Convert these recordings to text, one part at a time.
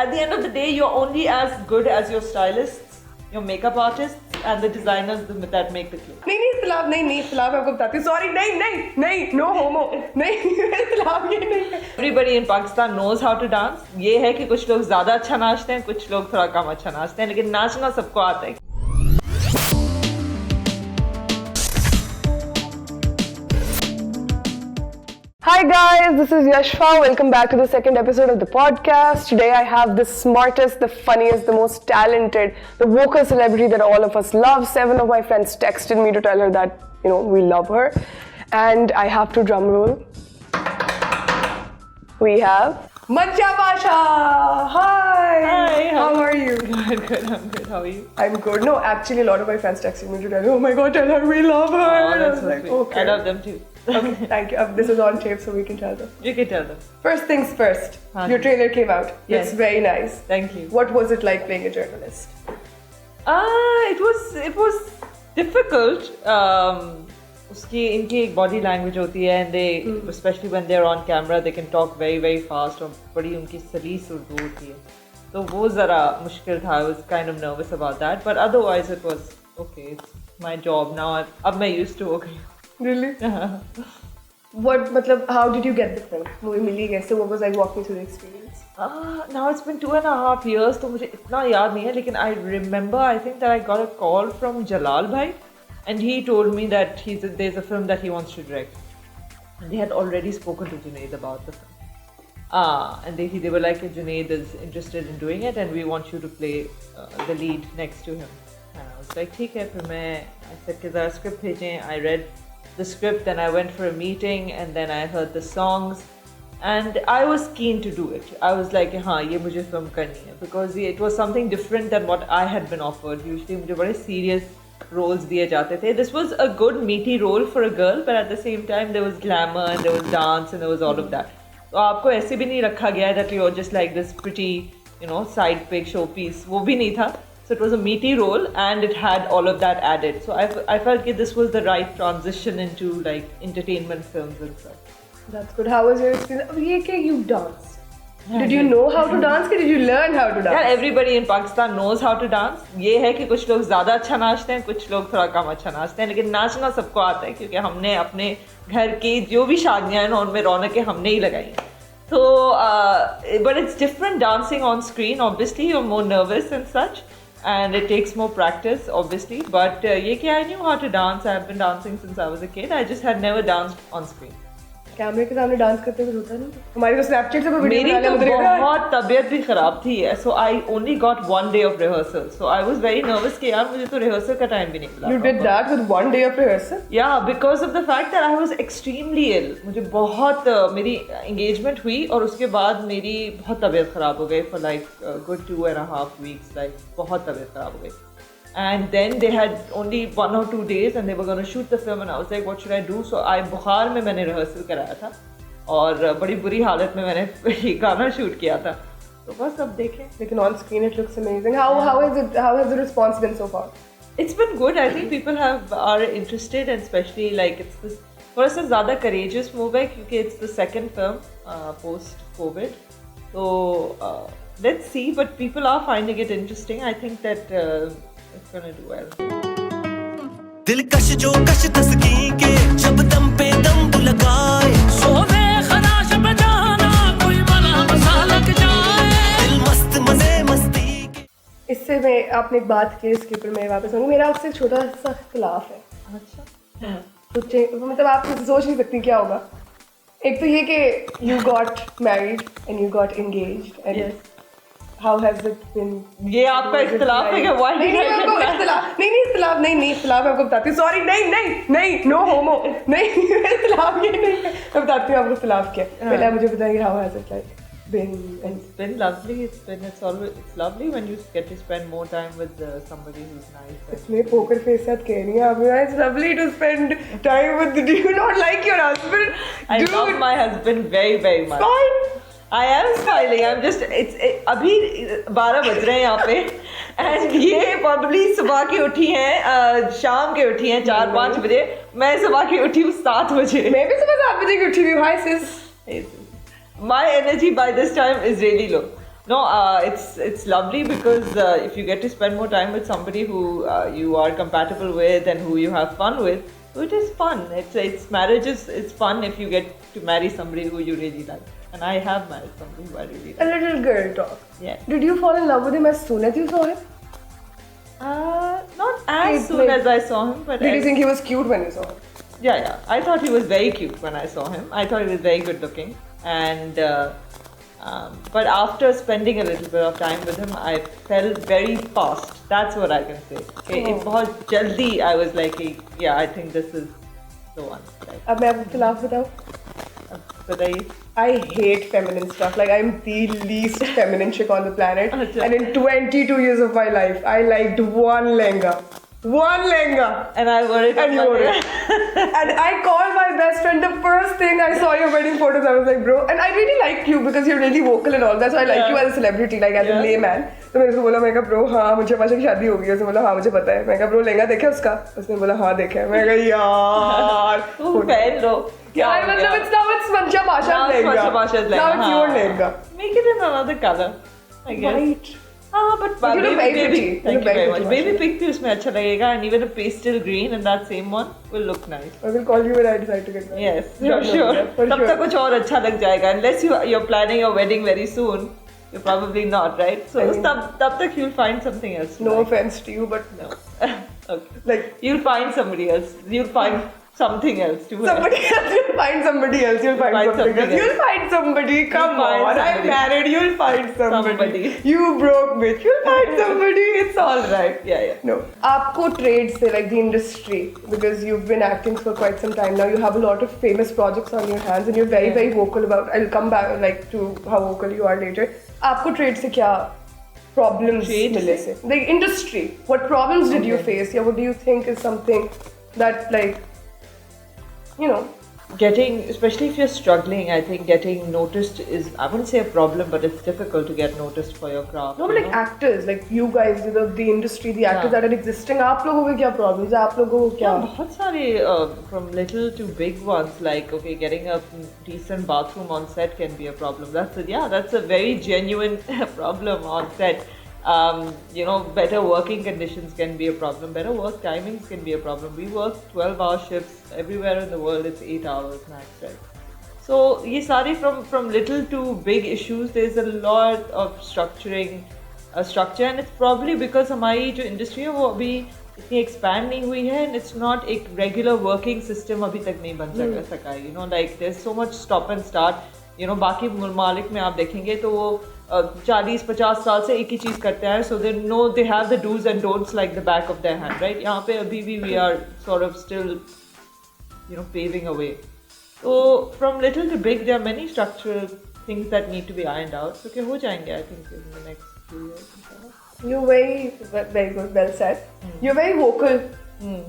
At the end of the day, you're only as good as your stylists, your makeup artists, and the designers that make the clothes. नहीं इख्तिलाफ नहीं इख्तिलाफ आपको बताती हूँ sorry नहीं no होमो नहीं इख्तिलाफ ये नहीं है. Everybody in Pakistan knows how to dance. ये है कि कुछ लोग ज़्यादा अच्छा नाचते हैं, कुछ लोग थोड़ा कम अच्छा नाचते हैं, लेकिन नाचना सबको आता है. Hi guys, this is Yashfa. Welcome back to the second episode of the podcast. Today I have the smartest, the funniest, the most talented, the vocal celebrity that all of us love. 7 of my friends texted me to tell her that, we love her. And I have to drum roll. We have Mancha Pasha. Hi. Hi. How are you? Good. I'm good. How are you? I'm good. No, actually, a lot of my friends texted me to tell me, oh my god, tell her we love her. Oh, And I that's was so like, sweet. okay. I love them too. Okay, thank you. This is on tape, so we can tell them. You can tell them. First things first, Haan. your trailer came out. Yes. It's very nice. Thank you. What was it like playing a journalist? It was difficult. इनकी एक body language होती है, and they, especially when they're on camera, they can talk very very fast और बड़ी उनकी सलीस उर्दू होती है. तो वो ज़रा मुश्किल था. I was kind of nervous about that, but otherwise it was okay. It's my job now. अब मैं used to हो गई. Really? How did you get the film? Movie मिली कैसे? What was like walking through the experience? Now it's been 2.5 years, तो मुझे इतना याद नहीं है, लेकिन I remember, I think that I got a call from Jalal bhai, and he told me that there's a film that he wants to direct. And they had already spoken to Junaid about the film. And they were like, Junaid is interested in doing it, and we want you to play the lead next to him. And I was like, ठीक है. फिर I said कि ज़रा script भेजें. I read the script, then I went for a meeting, and then I heard the songs, and I was keen to do it. I was like, हाँ ये मुझे film करनी है, because it was something different than what I had been offered. Usually मुझे बड़े serious roles दिए जाते थे. This was a good meaty role for a girl, but at the same time there was glamour and there was dance and there was all of that. तो आपको ऐसे भी नहीं रखा गया that you're just like this pretty, side pick showpiece. वो भी नहीं था. So it was a meaty role, and it had all of that added. So I felt that this was the right transition into like entertainment films and stuff. That's good. How was your experience? अब ये कि you dance. Did you know how to dance? Did you learn how to dance? Yeah, everybody in Pakistan knows how to dance. ये है कि कुछ लोग ज़्यादा अच्छा नाचते हैं, कुछ लोग थोड़ा कम अच्छा नाचते हैं, लेकिन नाचना सबको आता है, क्योंकि हमने अपने घर की जो भी शादियाँ हैं उनमें रौनकें हमने ही लगाई हैं. So, but it's different dancing on screen. Obviously, you're more nervous and such. And it takes more practice, obviously. But I knew how to dance. I have been dancing since I was a kid. I just had never danced on screen. कैमरे के सामने dance करते हुए होता नहीं. हमारी तो Snapchat से वीडियो मेरी तो बहुत तबीयत भी खराब थी. So I only got 1 day of rehearsal. So I was very nervous कि यार मुझे तो rehearsal का time भी नहीं मिला. You did that with 1 day of rehearsal? Yeah, because of the fact that I was extremely ill. मुझे बहुत मेरी engagement हुई और उसके बाद मेरी बहुत तबीयत खराब हो गई for like a good 2.5 weeks. Like बहुत तबीयत खराब हो गई. And then they had only 1 or 2 days, and they were going to shoot the film, and I was like, what should I do? So बुखार में मैंने rehearsal कराया था और बड़ी बुरी हालत में मैंने ये गाना शूट किया था. तो बस अब देखें. लेकिन on screen it looks amazing. How has the response been so far? It's been good. I think people are interested, and especially like it's this for us a ज़्यादा courageous move है, क्योंकि it's the second film post COVID. So let's see, but people are finding it interesting. I think that it's gonna do well. दिलकश जो कश तस्कीं के जब दम पे दम लगाए सोवे खराश बजाना कोई बना बसा लग जाए दिल मस्त मजे मस्ती के. इससे मैं आपने एक बात की, इसके ऊपर मैं वापस आऊँगी. मेरा आपसे छोटा सा इख्तिलाफ है. अच्छा. मतलब आप सोच नहीं सकती क्या होगा. एक तो ये कि you got married and you got engaged and Yes. How has it been? ये आपका इख्तिलाफ है क्या? Why did I get that? इख्तिलाफ मैं आपको बताती हूँ. Sorry, नहीं, no homo. नहीं, इख्तिलाफ ये नहीं है. मैं बताती हूँ आपको इख्तिलाफ क्या. पहले आप मुझे बताइए how has it like been? It's been lovely. It's lovely when you get to spend more time with somebody who's nice. इसमें poker face साथ कह रही हैं आप. It's lovely to spend time with. Do you not like your husband? I love my husband very very much. Fine. I am smiling. I'm just. अभी 12 बज रहे हैं यहाँ पे, and ये probably सुबह की उठी हैं, शाम के उठी हैं 4-5 बजे. मैं सुबह की उठी हूँ 7 बजे. मैं भी सुबह 7 बजे की उठी हुई. Hi sis. My energy by this time is really low. No, it's lovely because if you get to spend more time with somebody who you are compatible with and who you have fun with, so it is fun. It's marriage is it's fun if you get to marry somebody who you really like. And I have married somebody who I really A like. little girl talk. Yeah. Did you fall in love with him as soon as you saw him? Not as soon as I saw him, but Did you think he was cute when you saw him? Yeah. I thought he was very cute when I saw him. I thought he was very good looking, and but after spending a little bit of time with him, I fell very fast. That's what I can say. Okay, Oh. बहुत जल्दी I was like, yeah, I think this is the one. Right. अब मैं आपको खिलाफ बताऊँ? बताइए. I hate feminine stuff. Like I'm the least feminine chick on the planet. Achha. And in 22 years of my life, I liked one lehenga. One lehenga. And I wore it. And you wore it. And I called my best friend. The first thing I saw your wedding photos, I was like, bro. And I really liked you because you're really vocal and all that. So I like Yeah. you as a celebrity, like as a Yeah. layman. तो मैंने उसको बोला, मैं कहा bro हाँ मुझे पापा की शादी होगी. उसने बोला हाँ मुझे पता है. मैं कहा ब्रो लहंगा देखे उसका? उसने बोला हाँ देखे. मैं कहा यार. तुम पहन लो. Yeah, it's now it's Mancha Pasha's lehenga. Mancha Pasha's lehenga. Now it's your lehenga. Make it in another color, I guess. White. But You look very pretty. You Thank look you very very pretty, much. Baby pink भी उसमें अच्छा लगेगा, and even a pastel green in that same one will look nice. I will call you when I decide to get married. Yes, No, for no, sure. yeah, for तब sure. तक कुछ और अच्छा लग जाएगा. Unless you're planning your wedding very soon, you're probably not, right? So I mean- तब तक you'll find something else. to No like. offense to you, but No. Okay. like You'll find somebody else. You'll find something else to wear. somebody else, you'll find somebody else. You'll find something else. You'll find somebody. Come find on, I'm somebody. married. You'll find somebody. Somebody. You broke bitch. You'll find somebody. It's all right. Yeah. No. आपको trade से like the industry, because you've been acting for quite some time now. You have a lot of famous projects on your hands, and you're very very vocal about. I'll come back like to how vocal you are later. आपको trade से क्या problems Trade मिले से? से? The industry. What problems did you face? Yeah, what do you think is something that like you know? Getting, especially if you're struggling, I think getting noticed is, I wouldn't say a problem, but it's difficult to get noticed for your craft. No, but you like know? actors, like you guys, the industry, the actors Yeah. that are existing, आप लोगों के क्या problems है? आप लोगों को क्या? Yeah, बहुत सारे from little to big ones, like okay, getting a decent bathroom on set can be a problem. That's a very genuine problem on set. You know, better working conditions can be a problem. Better work timings can be a problem. We work 12-hour shifts everywhere in the world. It's 8 hours max, right? So, ये सारे from little to big issues, there's a lot of structure, and it's probably because हमारी जो industry है वो अभी इतनी expand नहीं हुई है, and it's not एक regular working system अभी तक नहीं बन सका है. You know, like there's so much stop and start. You know, बाकी ममालिक में आप देखेंगे तो वो 40-50 साल से एक ही चीज़ करते हैं, so they have the do's and don'ts like the back of their hand, right? यहाँ पे अभी भी we are sort of still, you know, paving a way. So from little to big, there are many structural things that need to be ironed out. So okay, हो जाएंगे, I think, in the next few years. You're very good, well said. You're very vocal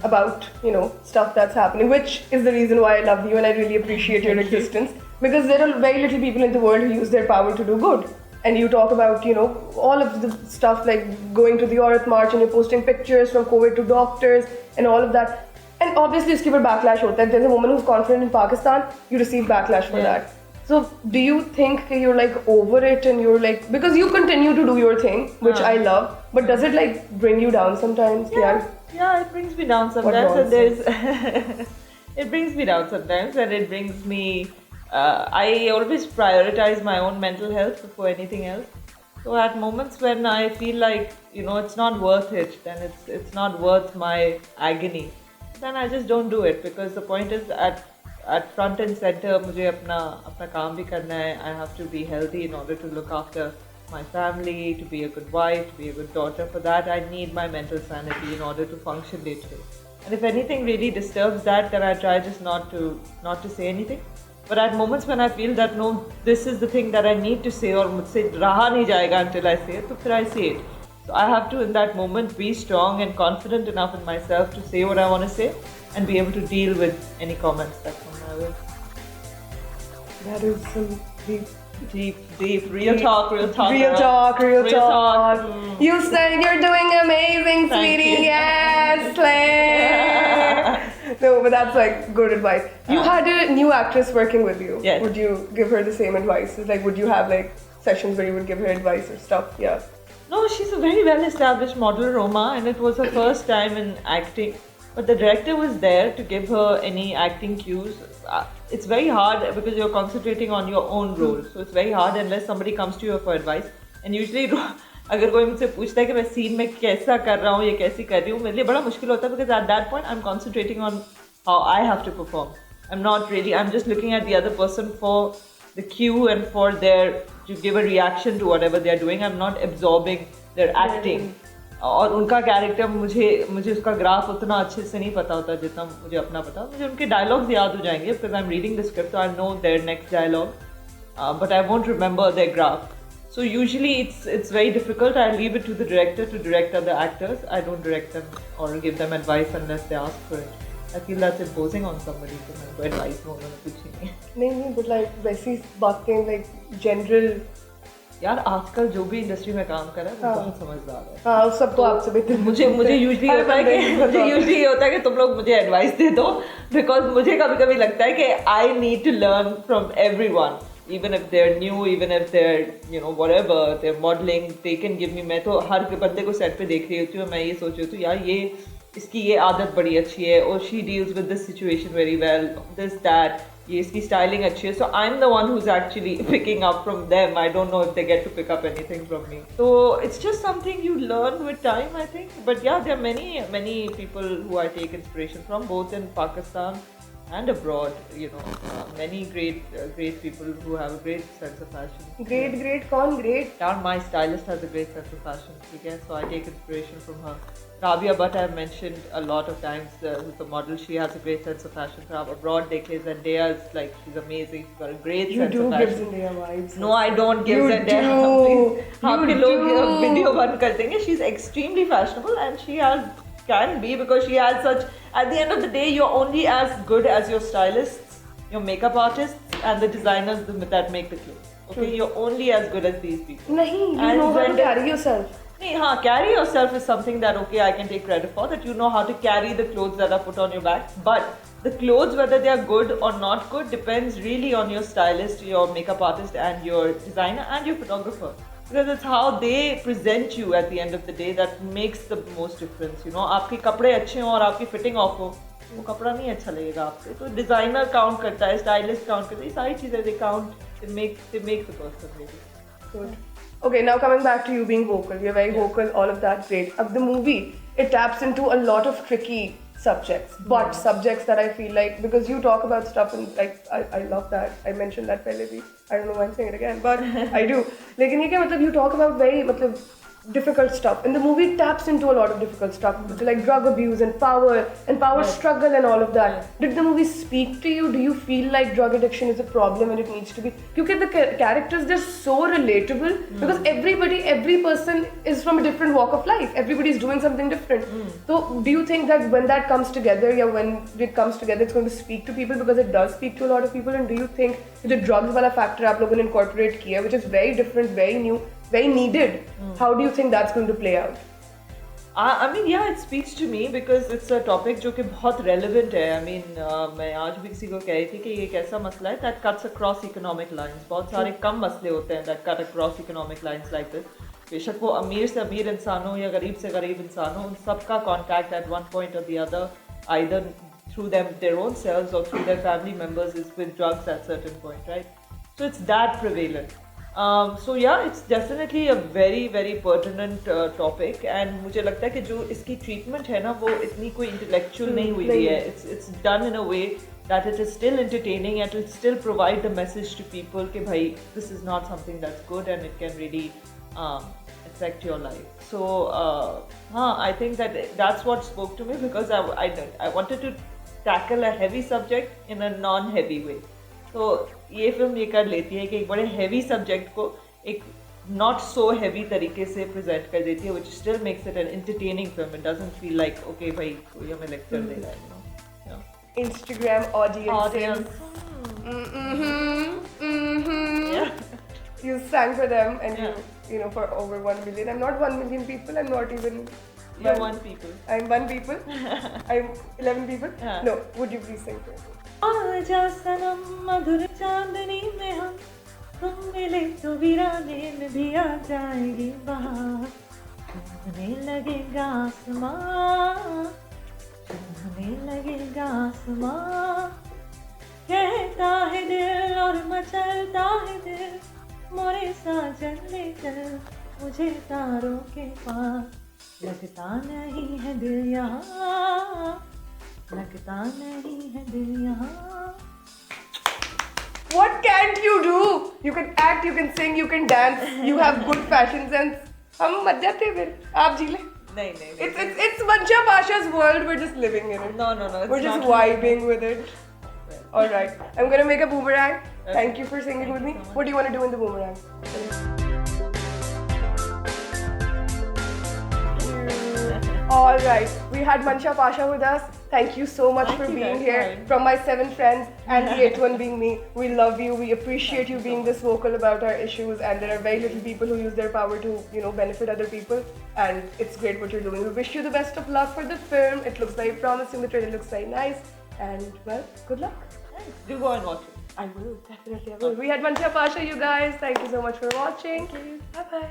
about, you know, stuff that's happening, which is the reason why I love you and I really appreciate your existence. Because there are very little people in the world who use their power to do good. And you talk about, you know, all of the stuff like going to the Aurat March and you're posting pictures from COVID to doctors and all of that. And obviously, उसके ऊपर backlash होता है. There's a woman who's confident in Pakistan, you receive backlash for that. So, do you think that you're like over it and you're like, because you continue to do your thing, which I love, but does it like bring you down sometimes? Yeah, it brings me down sometimes, and there's it brings me down sometimes, and it brings me. I always prioritize my own mental health before anything else. So at moments when I feel like, you know, it's not worth it, then it's not worth my agony, then I just don't do it, because the point is at front and center मुझे अपना काम भी करना है. I have to be healthy in order to look after my family, to be a good wife, to be a good daughter. For that I need my mental sanity in order to function day to day. And if anything really disturbs that, then I try just not to say anything. But at moments when I feel that no, this is the thing that I need to say, or मुझसे रहा नहीं जाएगा until I say it, तो फिर I say it. So I have to in that moment be strong and confident enough in myself to say what I want to say and be able to deal with any comments that come my way. That is some Deep, real talk. Real talk. Mm. You said you're doing amazing, Thank sweetie. you. Yes, slay. No, but that's like good advice. You had a new actress working with you. Yes. Would you give her the same advice? Like, would you have like sessions where you would give her advice or stuff. Yeah. No, she's a very well-established model, Roma, and it was her first time in acting. But the director was there to give her any acting cues. It's very hard because you're concentrating on your own role. So it's very hard unless somebody comes to you for advice. And usually, अगर कोई मुझसे पूछता है कि मैं scene में कैसा कर रहा हूँ या कैसी कर रही हूँ, मेरे लिए बड़ा मुश्किल होता है because at that point I'm concentrating on how I have to perform. I'm just looking at the other person for the cue and for to give a reaction to whatever they're doing. I'm not absorbing their acting. और उनका character मुझे उसका graph उतना अच्छे से नहीं पता होता जितना मुझे अपना पता. मुझे उनके डायलॉग्स याद हो जाएंगे because I'm reading the script, so I know their next dialogue, but I won't remember their graph. So usually it's very difficult. I leave it to the director to direct other actors. I don't direct them or give them advice unless they ask for it. I feel that's imposing on somebody to have advice more than कुछ नहीं. नहीं, but like वैसी बातें like general. यार आजकल जो भी industry में काम कर रहा है वो बहुत समझदार है. हाँ, सबको आपसे बेहतर. मुझे यूजुअली होता है कि तुम लोग मुझे एडवाइस दे दो बिकॉज मुझे कभी कभी लगता है कि I need to learn from everyone. Even if they're new, even if they're whatever, they're modeling, they can give me. मैं तो हर बंदे को सेट पे देख रही होती हूँ, मैं ये सोच रही होती हूँ यार इसकी ये आदत बड़ी अच्छी है, और she deals with this situation very well, this that, ये इसकी styling अच्छी है. So I'm the one who's actually picking up from them. I don't know if they get to pick up anything from me. So it's just something you learn with time, I think. But yeah, there are many people who I take inspiration from, both in Pakistan and abroad. Many great people who have a great sense of fashion. Great, कौन great? Yeah, my stylist has a great sense of fashion. Okay, so I take inspiration from her. Rabia Bhatt, I've mentioned a lot of times, who's the model. She has a great sense of fashion. So abroad, dekhe Zendaya is like, she's amazing. She's got a great sense of fashion. You do give Zendaya vibes. No, I don't give Zendaya. Please, आपके लोग video बंद कर देंगे. She's extremely fashionable and she can be because she has such. At the end of the day, you're only as good as your stylists, your makeup artists, and the designers that make the clothes. Okay, you're only as good as these people. नहीं, you know how to carry yourself. Carry yourself is something that I can take credit for, that you know how to carry the clothes that are put on your back. But the clothes, whether they are good or not good, depends really on your stylist, your makeup artist, and your designer and your photographer. Because it's how they present you at the end of the day that makes the most difference. आपके कपड़े अच्छे हो और आपकी fitting of हो, वो कपड़ा नहीं अच्छा लगेगा आपसे. तो डिजाइनर काउंट करता है, स्टाइलिस्ट काउंट करता है, ये सारी चीजें they count. They make the person really good. Okay, now coming back to you being vocal. You're very vocal, all of that, great. The movie, it taps into a lot of tricky subjects, but subjects that I feel like, because you talk about stuff and like, I love that. I mentioned that pehle bhi. I don't know why I'm saying it again, but I do. Lekin ye kya, you talk about very difficult stuff. And the movie taps into a lot of difficult stuff, like drug abuse and power struggle and all of that. Did the movie speak to you? Do you feel like drug addiction is a problem and it needs to be? Because the characters, they're so relatable, because every person is from a different walk of life. Everybody's doing something different. So do you think that when that comes together, when it comes together, it's going to speak to people? Because it does speak to a lot of people. And do you think the drugs wala factor aap logon ne incorporate kiya, which is very different, very new, very needed? How do you think that's going to play out? I mean, yeah, it speaks to me because it's a topic जो कि बहुत relevant है. I mean, मैं आज भी किसी को कह रही थी कि ये एक ऐसा मसला है that cuts across economic lines. बहुत सारे कम मसले होते हैं that cut across economic lines like this. बेशक वो अमीर से अमीर इंसान हो या गरीब से गरीब इंसान हो, उन सबका contact at one point or the other, either through their own selves or through their family members, is with drugs at certain point, right? So it's that prevalent. So yeah, it's definitely a very very pertinent topic, and मुझे लगता है कि जो इसकी treatment है ना, वो इतनी कोई intellectual नहीं हुई है. It's done in a way that it is still entertaining and it will still provide the message to people कि भाई, this is not something that's good and it can really affect your life. So I think that's what spoke to me, because I wanted to tackle a heavy subject in a non-heavy way. तो ये film ये कर लेती है कि एक बड़े heavy subject को एक नॉट सो हैवी तरीके से प्रेजेंट कर देती है, which still makes it an entertaining film. It doesn't feel like okay भाई कोई हमें लेक्चर दे रहा है. Instagram audience. Yeah. You sang for them, and you know, for over 1 million. I'm not 1 million people. I'm not even. You're one people. I'm one people. I'm 11 people. Yeah. No, would you please sing for me? आजा सनम मधुर चांदनी में हम तुम मिले तो वीराने में भी आ जाएगी बहार, चूमने लगेगा आसमां, चूमने लगेगा आसमां, कहता है दिल और मचलता है दिल, मोरे साजन ले चल मुझे तारों के पास, लगता नहीं है दिल यहाँ, लगता नहीं है दिल यहाँ. What can't you do? You can act, you can sing, you can dance, you have good fashion sense. हम मत जाते फिर, आप जी ले. नहीं. It's Mancha Pasha's world, we're just living in it. No. We're just vibing with it. Alright, I'm gonna make a boomerang. Thank you for singing with me. What do you want to do in the boomerang? Alright, we had Mancha Pasha with us. Thank you so much for being here. From my 7 friends and the 8th one being me, we love you. We appreciate you being this vocal about our issues, and there are very little people who use their power to, benefit other people, and it's great what you're doing. We wish you the best of luck for the film. It looks very promising. The trailer looks very nice, and well, good luck. Thanks. Do go and watch it. I will, definitely I will. We had Mancha Pasha, you guys. Thank you so much for watching. Thank you. Bye bye.